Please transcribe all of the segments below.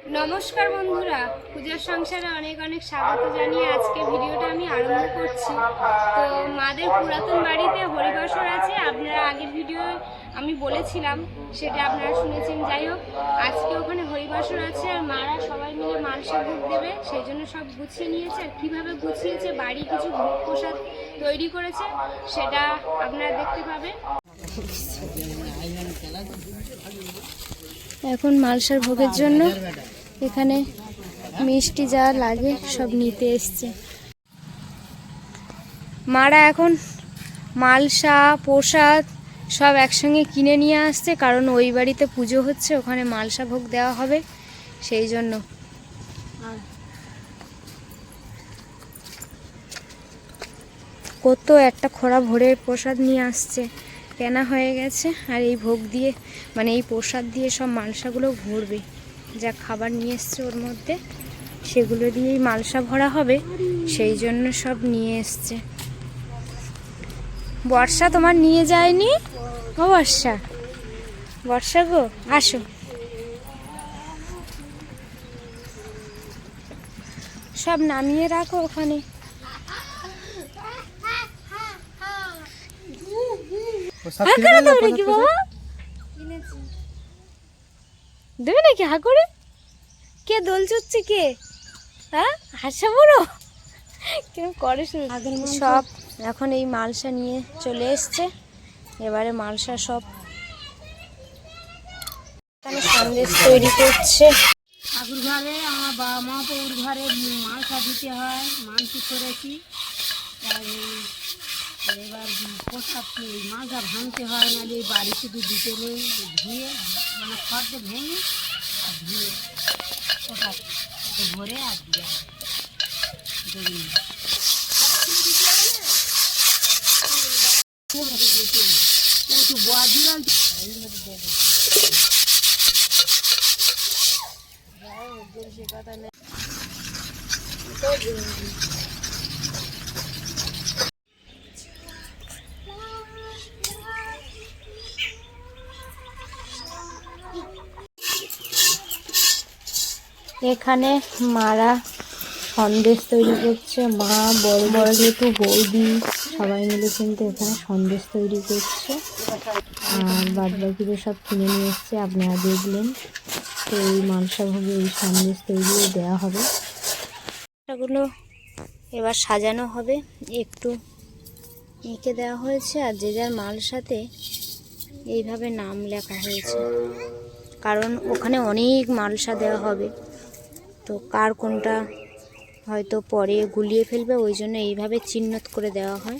নমস্কার বন্ধুরা, পূজার সংসারে অনেক অনেক স্বাগত জানিয়ে আজকে ভিডিওটা আমি আরম্ভ করছি। তো মাদের পুরাতন বাড়িতে হরিবাসর আছে, আপনারা আগের ভিডিও আমি বলেছিলাম, সেটা আপনারা শুনেছেন। যাই হোক, আজকে ওখানে হরিবাসর আছে আর মারা সবাই মিলে মালসা ভোগ দেবে, সেই জন্য সব গুছিয়ে নিয়েছে। আর কীভাবে গুছিয়েছে, বাড়ি কিছু ভোগ প্রসাদ তৈরি করেছে, সেটা আপনারা দেখতে পাবেন। এখন মালসার ভোগের জন্য এখানে মিষ্টি যা লাগে সব নিতে এসছে। মারা এখন মালসা প্রসাদ সব একসঙ্গে কিনে নিয়ে আসছে, কারণ ওই বাড়িতে পুজো হচ্ছে, ওখানে মালসা ভোগ দেওয়া হবে, সেই জন্য। কত একটা খোড়া ভরে প্রসাদ নিয়ে আসছে, কেনা হয়ে গেছে। আর এই ভোগ দিয়ে, মানে এই প্রসাদ দিয়ে সব মালসাগুলো ভরবে, যা খাবার নিয়ে এসছে ওর মধ্যে, সেগুলো দিয়েই মালসা ভরা হবে, সেই জন্য সব নিয়ে এসছে। বর্ষা তোমার নিয়ে যায়নি? ও বর্ষা, বর্ষা গো আসো। সব নামিয়ে রাখো ওখানে। দেবে নাকি হা করে? কে দোল চড়ছে? কে? হ্যাঁ, হাসা বড় কেমন করে সব। এখন এই মালসা নিয়ে চলে এসছে, এবারে মালসা সব সন্দেশ তৈরি করছে। ঠাকুর ঘরে আমার বাবা মা ওর ঘরে মালসা দিতে হয়, মানসি করেছি। এবার প্রসাদ মালসা ভাঙতে হয়, না এই বাড়ি শুধু দিতে নেই, ধুয়ে মানে খড়তে ভেঙে আর ধুয়ে প্রসাদ ভরে আর দিয়ে একটু বয়া দিলাম। এখানে মারা সন্দেশ তৈরি করছে, মা বড় বড় যেহেতু বৌদি সবাই মিলে কিন্তু এখানে সন্দেশ তৈরি করছে। আর বাদ বাকিরা সব কিনে নিয়ে এসছে, আপনারা দেখলেন। তো এই মালসা ভোগে এই সন্দেশ তৈরি দেওয়া হবে। এগুলো এবার সাজানো হবে, একটু এঁকে দেওয়া হয়েছে, আর যে যার মালসাতে এইভাবে নাম লেখা হয়েছে, কারণ ওখানে অনেক মালসা দেওয়া হবে, তো কার কোনটা হয়তো পরে গুলিয়ে ফেলবে, ওই জন্য এইভাবে চিহ্নিত করে দেওয়া হয়।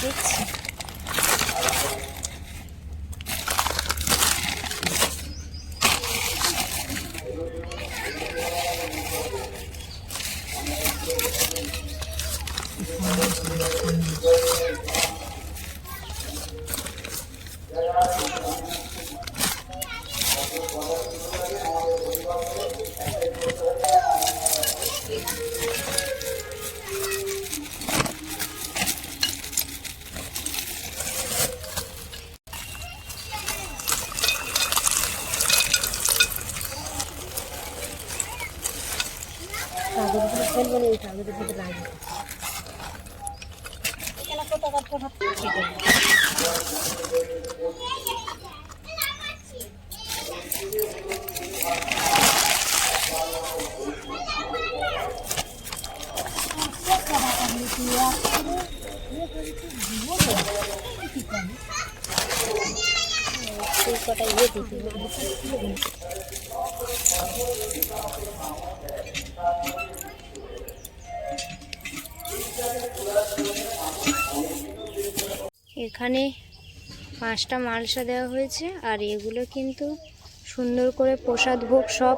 দেখছি ফেলবেন, এই কাগজের ভিতরে লাগবে। কটা ইয়ে দিতে হবে। এখানে 5টা মালসা দেওয়া হয়েছে, আর এগুলো কিন্তু সুন্দর করে প্রসাদ ভোগ সব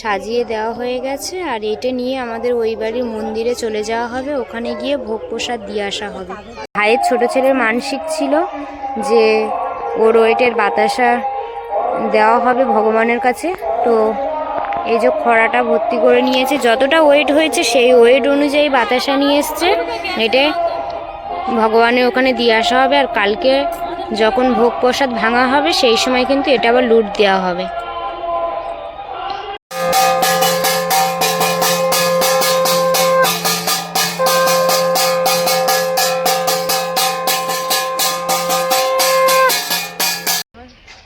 সাজিয়ে দেওয়া হয়ে গেছে। আর এটা নিয়ে আমাদের ওই বাড়ির মন্দিরে চলে যাওয়া হবে, ওখানে গিয়ে ভোগ প্রসাদ দিয়ে আসা হবে। ভাইয়ের ছোট ছেলের মানসিক ছিল যে ওর ওয়েটের বাতাসা দেওয়া হবে ভগবানের কাছে। তো এই যে খড়াটা ভর্তি করে নিয়েছে, যতটা ওয়েট হয়েছে সেই ওয়েট অনুযায়ী বাতাসা নিয়ে এসছে, এটা ভগবানের ওখানে দিয়ে আসা হবে। আর কালকে যখন ভোগ প্রসাদ ভাঙা হবে সেই সময় কিন্তু এটা আবার লুট দেওয়া হবে।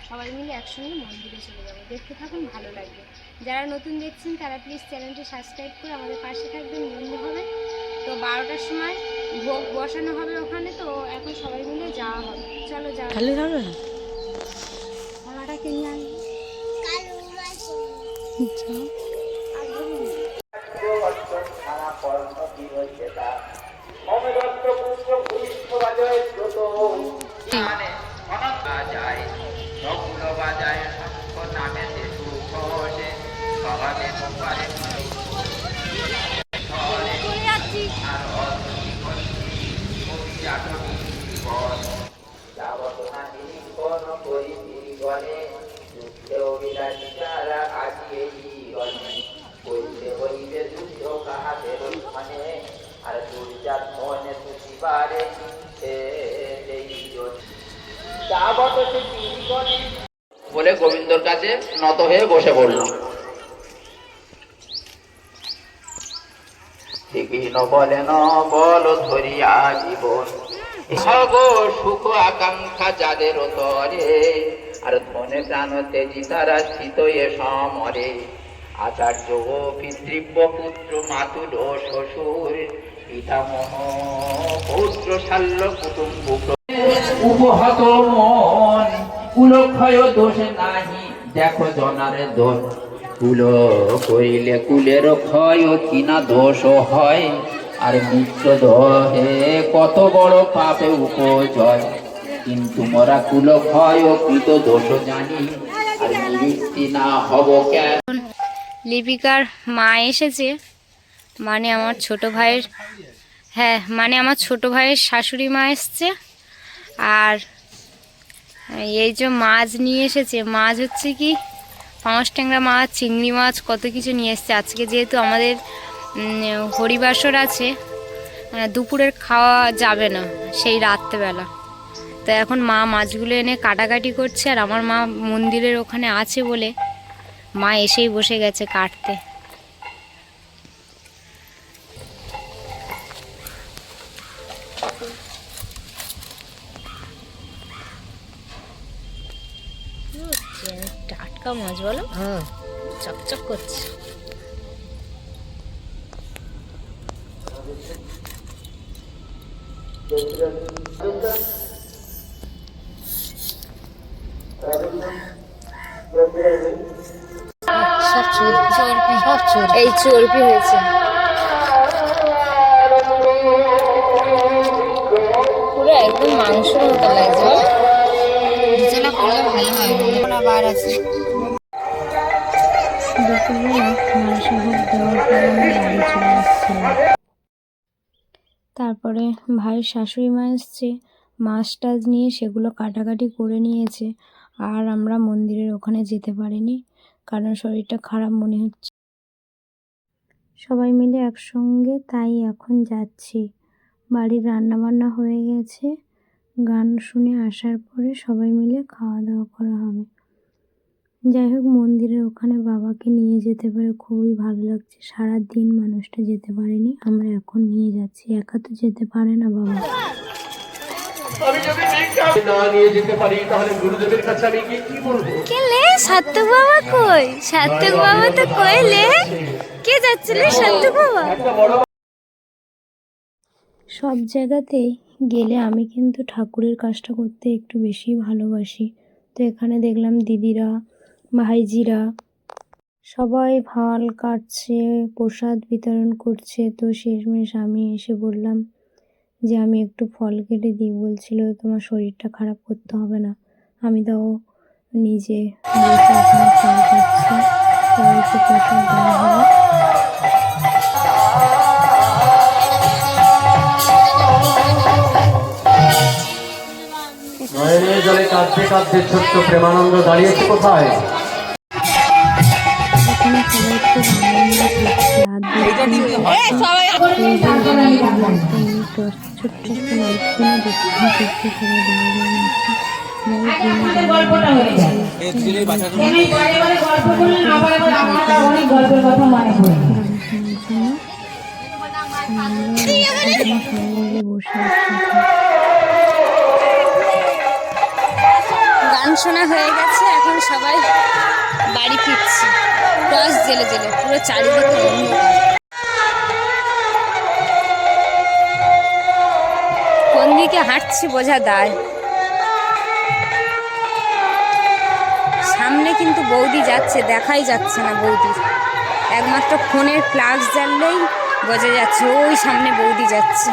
সবাই মিলে একসঙ্গে মন্দিরে চলে যাবো, দেখতে থাকুন, ভালো লাগবে। যারা নতুন দেখছেন তারা প্লিজ চ্যানেলটি সাবস্ক্রাইব করে আমাদের পাশে থাকবেন, বন্ধু হবে। তো 12টার সময় ভোগ বসানো হবে ওখানে, তো এখন সবাই মিলে যাওয়া হবে। চলো যাওয়া খালি হবে না, খালাটা কিনে আনি। বলে গোবিন্দর কাছে নত হয়ে বসে পড়ল। শ্রীকৃষ্ণ বলেন বল ধরিয়া জীবন সুখ আকাঙ্ক্ষা যাদের তরে, আর ধনে প্রাণ তেজি তারা স্থিত এ সমরে। আচার্য ও পিতৃব্য পুত্র মাতুল ও শ্বশুর পিতামহ পৌত্র শাল্য কুটুম্ব উপহত মন কুলক্ষয় দোষ নাহি দেখো জনারে দোষ। কুল করিলে কুলের ক্ষয় কিনা দোষ হয়, আর মিত্র দহে কত বড় পাপে উপজয়। কিন্তু মোরা কুল ক্ষয় কৃত দোষ জানি, আর নিবৃত্তি না হব কেন। লিপিকার মা এসেছে, মানে আমার ছোট ভাইয়ের, হ্যাঁ মানে আমার ছোট ভাইয়ের শাশুড়ি মা এসছে। আর এই যে মাছ নিয়ে এসেছে, মাছ হচ্ছে কি পাঁচ ট্যাংরা মাছ, চিংড়ি মাছ, কত কিছু নিয়ে এসছে। আজকে যেহেতু আমাদের হরিবাসর আছে, দুপুরের খাওয়া যাবে না সেই রাত্রেবেলা, তো এখন মা মাছগুলো এনে কাটাকাটি করছে। আর আমার মা মন্দিরের ওখানে আছে বলে মা এসেই বসে গেছে কাটতে। টাটকা মাছ বলো, হ্যাঁ চকচক করছে। এই চর্বি হয়েছে, পুরো একদম মাংসের মতো লাগছে। তারপরে ভাইয়ের শাশুড়ি মা এসছে, মাছ টাছ নিয়ে সেগুলো কাটাকাটি করে নিয়েছে। আর আমরা মন্দিরের ওখানে যেতে পারিনি, কারণ শরীরটা খারাপ মনে হচ্ছে। সবাই মিলে একসঙ্গে তাই এখন যাচ্ছি। বাড়ির রান্নাবান্না হয়ে গেছে, গান শুনে আসার পরে সবাই মিলে খাওয়া দাওয়া করা হবে। যাই হোক, মন্দিরের ওখানে বাবাকে নিয়ে যেতে পারে খুবই ভালো লাগছে। সারাদিন মানুষটা যেতে পারেনি, আমরা এখন নিয়ে যাচ্ছি। একা তো যেতে পারে না বাবা। আমি যদি না নিয়ে যেতে পারি তাহলে গুরুদেবের কাছে আমি কি বলবো? কেলে সাত্তক বাবা কই? সাত্তক বাবা তো কইলে কে যাচ্ছিল সাত্তক বাবা? সব জায়গাতেই গেলে আমি কিন্তু ঠাকুরের কাজটা করতে একটু বেশি ভালোবাসি। তো এখানে দেখলাম দিদিরা, ভাইজিরা সবাই ফল কাটছে, প্রসাদ বিতরণ করছে। তো শেষমেশ আমি এসে বললাম যে আমি একটু ফল কেটে দিই। বলছিল তোমার শরীরটা খারাপ করতে হবে না। আমি তাও নিজে বসে এখানে ফল কাটছি, সবাইকে প্রসাদ দেওয়া হবে। নয়নের জলে কাঁদতে কাঁদতে ছোট্ট প্রেমানন্দ দাঁড়িয়েছে কোথায়? এখানে সবাই খুব আনন্দ করছে, ছোট্ট একটা লাইট কিনে দেখতে সবাই দাঁড়িয়ে আছে। বসে গান শোনা হয়ে গেছে, এখন সবাই বাড়ি ফিরছি টর্চ জেলে জেলে, পুরো চারিদিকে অন্ধকার। কোন দিকে হাঁটছি বোঝা দায়। সামনে কিন্তু বৌদি যাচ্ছে, দেখাই যাচ্ছে না বৌদির, একমাত্র ফোনের ফ্ল্যাশ জ্বাললেই বোঝা যাচ্ছে ওই সামনে বৌদি যাচ্ছে।